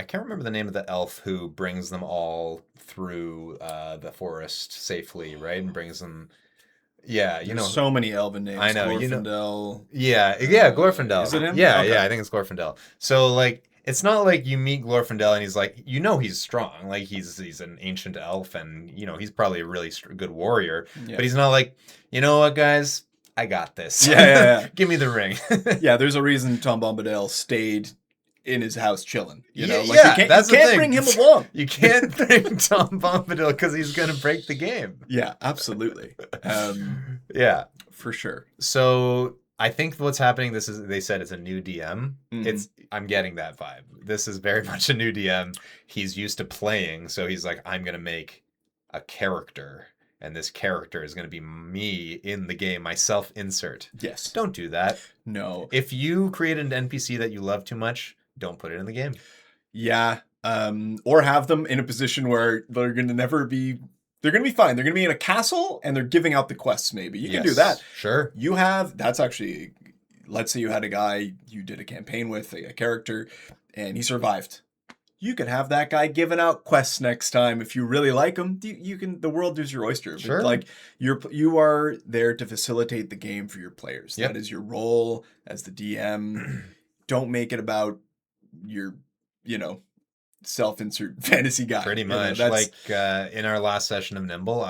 Speaker 1: can't remember the name of the elf who brings them all through the forest safely, right? And brings them... Yeah, you know,
Speaker 2: so many elven names.
Speaker 1: I know,
Speaker 2: Glorfindel.
Speaker 1: you know. Yeah, Glorfindel.
Speaker 2: Is it him?
Speaker 1: Yeah,
Speaker 2: Okay.
Speaker 1: I think it's Glorfindel. So like, it's not like you meet Glorfindel and he's like, you know, he's strong. Like he's an ancient elf, and you know he's probably a really good warrior.
Speaker 2: Yeah.
Speaker 1: But he's not like, you know what, guys, I got this.
Speaker 2: Yeah.
Speaker 1: Give me the ring.
Speaker 2: Yeah, there's a reason Tom Bombadil stayed in his house chilling. You know, like
Speaker 1: yeah,
Speaker 2: you
Speaker 1: that's the
Speaker 2: can't
Speaker 1: thing.
Speaker 2: bring him along.
Speaker 1: You can't bring Tom Bombadil because he's gonna break the game.
Speaker 2: Yeah, absolutely.
Speaker 1: Yeah,
Speaker 2: for sure.
Speaker 1: So I think what's happening, they said it's a new DM. I'm getting that vibe. This is very much a new DM. He's used to playing, so he's like, I'm gonna make a character, and this character is gonna be me in the game, my self-insert.
Speaker 2: Yes.
Speaker 1: Don't do that.
Speaker 2: No.
Speaker 1: If you create an NPC that you love too much, don't put it in the game.
Speaker 2: Yeah. Or have them in a position where they're gonna never be... They're going to be fine. They're going to be in a castle and they're giving out the quests maybe. You can do that.
Speaker 1: Sure.
Speaker 2: That's actually, let's say you had a guy you did a campaign with, a character, and he survived. You could have that guy giving out quests next time. If you really like him, you can, the world is your oyster.
Speaker 1: Sure.
Speaker 2: But like you are there to facilitate the game for your players. That is your role as the DM. Don't make it about your, self-insert fantasy guy.
Speaker 1: Pretty much. Like in our last session of Nimble,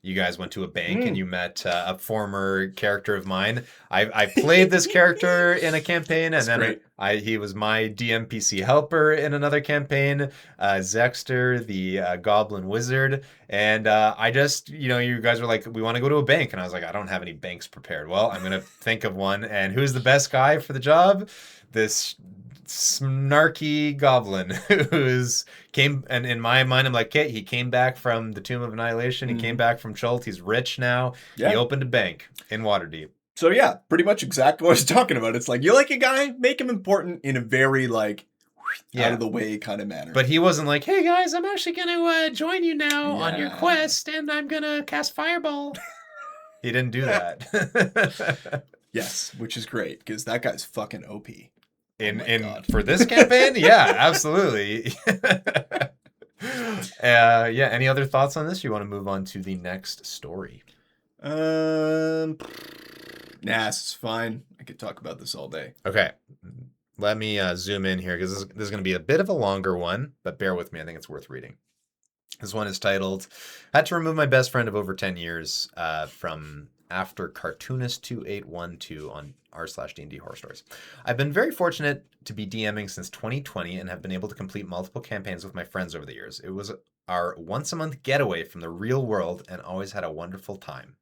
Speaker 1: you guys went to a bank and you met a former character of mine. I played this character in a campaign, and then he was my DMPC helper in another campaign, Zexter, the Goblin Wizard. And I just, you guys were like, we want to go to a bank. And I was like, I don't have any banks prepared. Well, I'm going to think of one. And who's the best guy for the job? This snarky goblin and in my mind I'm like, okay, he came back from the Tomb of Annihilation, he came back from Chult, he's rich now. He opened a bank in Waterdeep.
Speaker 2: So yeah, pretty much exactly what I was talking about. It's like, you like a guy, make him important in a very out of the way kind of manner.
Speaker 1: But he wasn't like, hey guys, I'm actually gonna join you now on your quest and I'm gonna cast Fireball. He didn't do that.
Speaker 2: Yes, which is great because that guy's fucking OP.
Speaker 1: For this campaign, yeah, absolutely. Any other thoughts on this? You want to move on to the next story?
Speaker 2: Nah, it's fine. I could talk about this all day.
Speaker 1: Okay, let me zoom in here because this is going to be a bit of a longer one, but bear with me. I think it's worth reading. This one is titled, "Had to remove my best friend of over 10 years from after cartoonist 2812 on r/D&D horror stories. I've been very fortunate to be DMing since 2020 and have been able to complete multiple campaigns with my friends over the years. It was our once-a-month getaway from the real world and always had a wonderful time.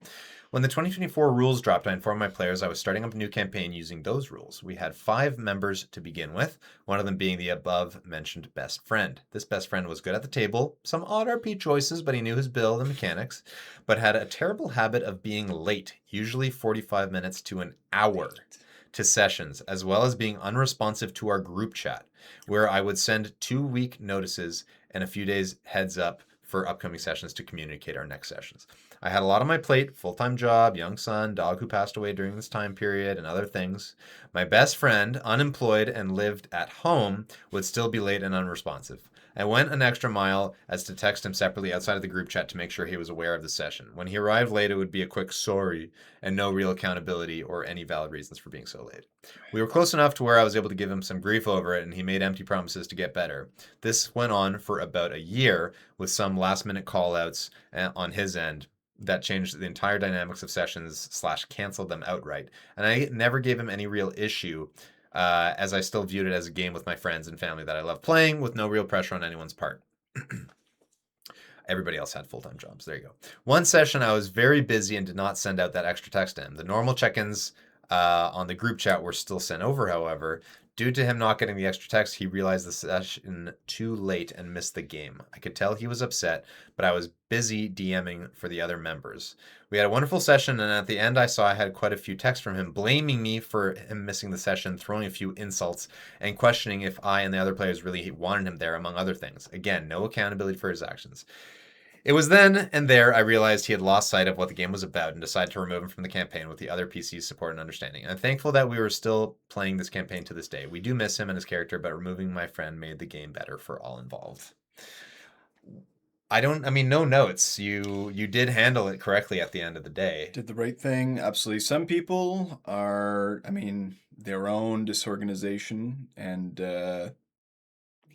Speaker 1: When the 2024 rules dropped, I informed my players I was starting up a new campaign using those rules. We had 5 members to begin with, one of them being the above-mentioned best friend. This best friend was good at the table, some odd RP choices, but he knew his build and mechanics, but had a terrible habit of being late, usually 45 minutes to an hour. to sessions, as well as being unresponsive to our group chat, where I would send 2-week notices and a few days heads up for upcoming sessions to communicate our next sessions. I had a lot on my plate, full-time job, young son, dog who passed away during this time period, and other things. My best friend, unemployed and lived at home, would still be late and unresponsive. I went an extra mile as to text him separately outside of the group chat to make sure he was aware of the session. When he arrived late, it would be a quick sorry and no real accountability or any valid reasons for being so late. We were close enough to where I was able to give him some grief over it, and he made empty promises to get better. This went on for about a year with some last-minute call-outs on his end that changed the entire dynamics of sessions / canceled them outright. And I never gave him any real issue, as I still viewed it as a game with my friends and family that I love playing with no real pressure on anyone's part. Everybody else had full-time jobs. There you go. One session, I was very busy and did not send out that extra text to him. The normal check-ins on the group chat were still sent over, however. Due to him not getting the extra text, he realized the session too late and missed the game. I could tell he was upset, but I was busy DMing for the other members. We had a wonderful session, and at the end I saw I had quite a few texts from him blaming me for him missing the session, throwing a few insults, and questioning if I and the other players really wanted him there, among other things. Again, no accountability for his actions. It was then and there I realized he had lost sight of what the game was about and decided to remove him from the campaign with the other PC's support and understanding. I'm thankful that we were still playing this campaign to this day. We do miss him and his character, but removing my friend made the game better for all involved. No notes. You did handle it correctly at the end of the day.
Speaker 2: Did the right thing. Absolutely. Some people are, their own disorganization and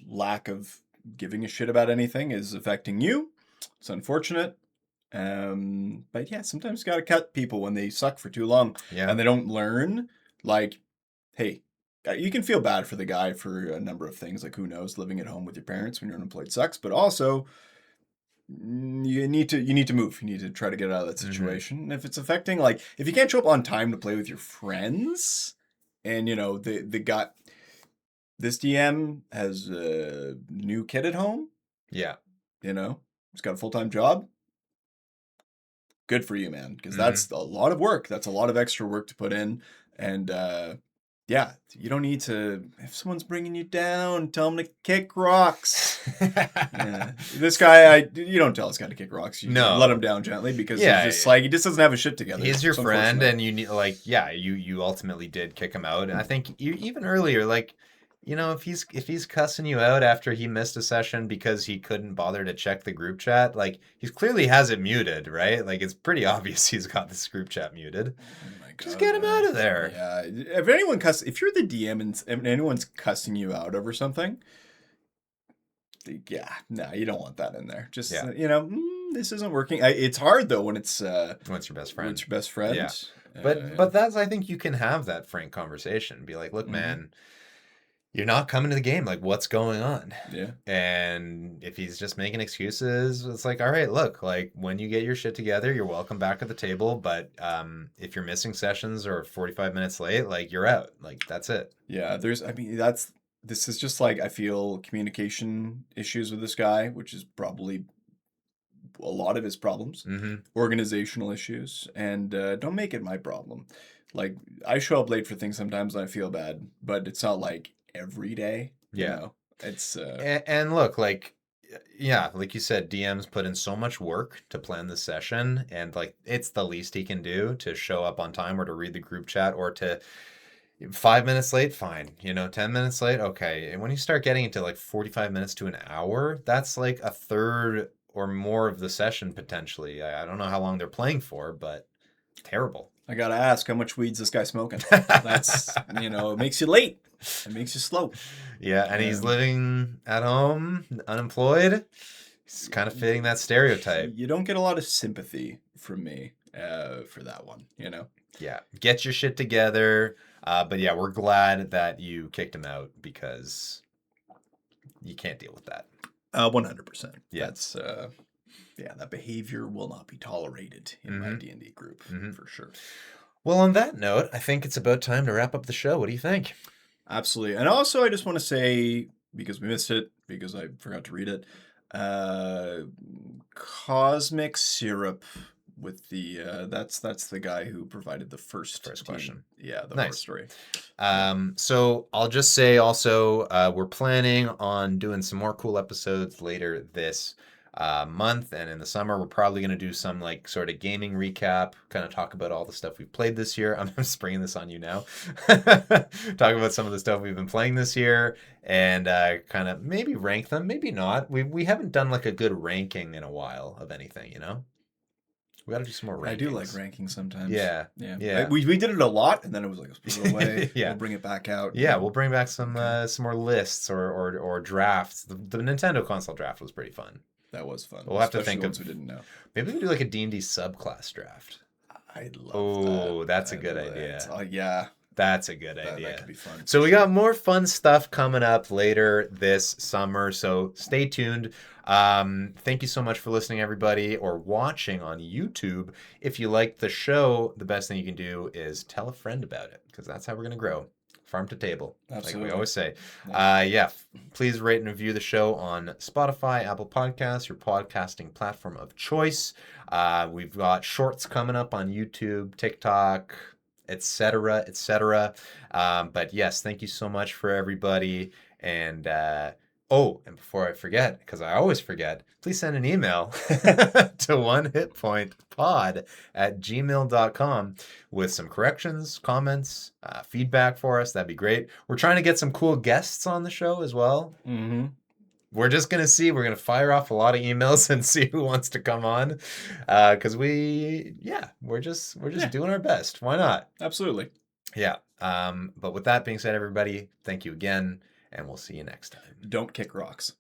Speaker 2: lack of giving a shit about anything is affecting you. It's unfortunate. But yeah, sometimes you got to cut people when they suck for too long and they don't learn. Like, hey, you can feel bad for the guy for a number of things. Like, who knows, living at home with your parents when you're unemployed sucks. But also, you need to move. You need to try to get out of that situation. And if it's affecting, like, if you can't show up on time to play with your friends, and the guy, this DM has a new kid at home.
Speaker 1: Yeah.
Speaker 2: He's got a full-time job. Good for you, man, because that's a lot of work. That's a lot of extra work to put in. And yeah, you don't need to, if someone's bringing you down, tell them to kick rocks. Yeah. This guy, you don't tell this guy to kick rocks. You let him down gently because he's just he just doesn't have his shit together.
Speaker 1: He's your friend, and you need, you ultimately did kick him out. And I think even earlier, if he's cussing you out after he missed a session because he couldn't bother to check the group chat, he clearly has it muted, right? It's pretty obvious he's got this group chat muted. Oh my God, just get him out of there.
Speaker 2: Yeah. If you're the DM and anyone's cussing you out over something, yeah, no, you don't want that in there. Just this isn't working. It's hard though when it's
Speaker 1: your best friend.
Speaker 2: When it's your best friend.
Speaker 1: Yeah. But that's, I think you can have that frank conversation. Be like, look, man, you're not coming to the game. What's going on?
Speaker 2: Yeah.
Speaker 1: And if he's just making excuses, it's all right, look, when you get your shit together, you're welcome back at the table. But if you're missing sessions or 45 minutes late, you're out. That's it.
Speaker 2: Yeah. This is just I feel communication issues with this guy, which is probably a lot of his problems, organizational issues, and don't make it my problem. I show up late for things sometimes and I feel bad, but it's not every day. It's
Speaker 1: and look, like you said, DMs put in so much work to plan the session, and it's the least he can do to show up on time or to read the group chat or to 5 minutes late, fine. 10 minutes late, okay. And when you start getting into 45 minutes to an hour, that's a third or more of the session potentially. I don't know how long they're playing for, but terrible.
Speaker 2: I gotta ask, how much weed's this guy smoking? That's it makes you late. It makes you slow.
Speaker 1: Yeah, and he's living at home, unemployed. He's kind of fitting that stereotype.
Speaker 2: You don't get a lot of sympathy from me for that one,
Speaker 1: Yeah, get your shit together. But yeah, we're glad that you kicked him out because you can't deal with that.
Speaker 2: 100%.
Speaker 1: Yeah.
Speaker 2: That's that behavior will not be tolerated in my D&D group for sure.
Speaker 1: Well, on that note, I think it's about time to wrap up the show. What do you think?
Speaker 2: Absolutely. And also, I just want to say, because we missed it, because I forgot to read it, Cosmic Syrup with the that's the guy who provided the first
Speaker 1: First
Speaker 2: team.
Speaker 1: question.
Speaker 2: Yeah, the horror
Speaker 1: Nice.
Speaker 2: story.
Speaker 1: So I'll just say also, we're planning on doing some more cool episodes later this month, and in the summer we're probably going to do some like sort of gaming recap, kind of talk about all the stuff we've played this year. I'm springing this on you now. Talk about some of the stuff we've been playing this year, and kind of maybe rank them, maybe not. We haven't done like a good ranking in a while of anything, you know. We got to do some more rankings.
Speaker 2: I do like ranking sometimes.
Speaker 1: Yeah.
Speaker 2: Yeah. We did it a lot, and then it was like, let's put it away.
Speaker 1: Yeah.
Speaker 2: We'll bring it back out.
Speaker 1: Yeah, we'll bring back some more lists or drafts. The Nintendo console draft was pretty fun.
Speaker 2: That was fun.
Speaker 1: We'll have to think
Speaker 2: of
Speaker 1: of
Speaker 2: we didn't know.
Speaker 1: Maybe we can do like a D&D subclass draft.
Speaker 2: I'd love that.
Speaker 1: Oh, that's a good idea.
Speaker 2: Yeah.
Speaker 1: That's a good idea.
Speaker 2: That could be fun.
Speaker 1: So we got more fun stuff coming up later this summer, so stay tuned. Thank you so much for listening, everybody, or watching on YouTube. If you like the show, the best thing you can do is tell a friend about it, because that's how we're going to grow. Farm to table,
Speaker 2: Absolutely.
Speaker 1: like we always say.
Speaker 2: Yeah.
Speaker 1: Please rate and review the show on Spotify, Apple Podcasts, your podcasting platform of choice. We've got shorts coming up on YouTube, TikTok, etc., etc. But yes, thank you so much for everybody. And and before I forget, because I always forget, please send an email to onehitpointpod@gmail.com with some corrections, comments, feedback for us. That'd be great. We're trying to get some cool guests on the show as well.
Speaker 2: Mm-hmm.
Speaker 1: We're just going to see. We're going to fire off a lot of emails and see who wants to come on. Because we're just doing our best. Why not?
Speaker 2: Absolutely.
Speaker 1: Yeah. But with that being said, everybody, thank you again, and we'll see you next time.
Speaker 2: Don't kick rocks.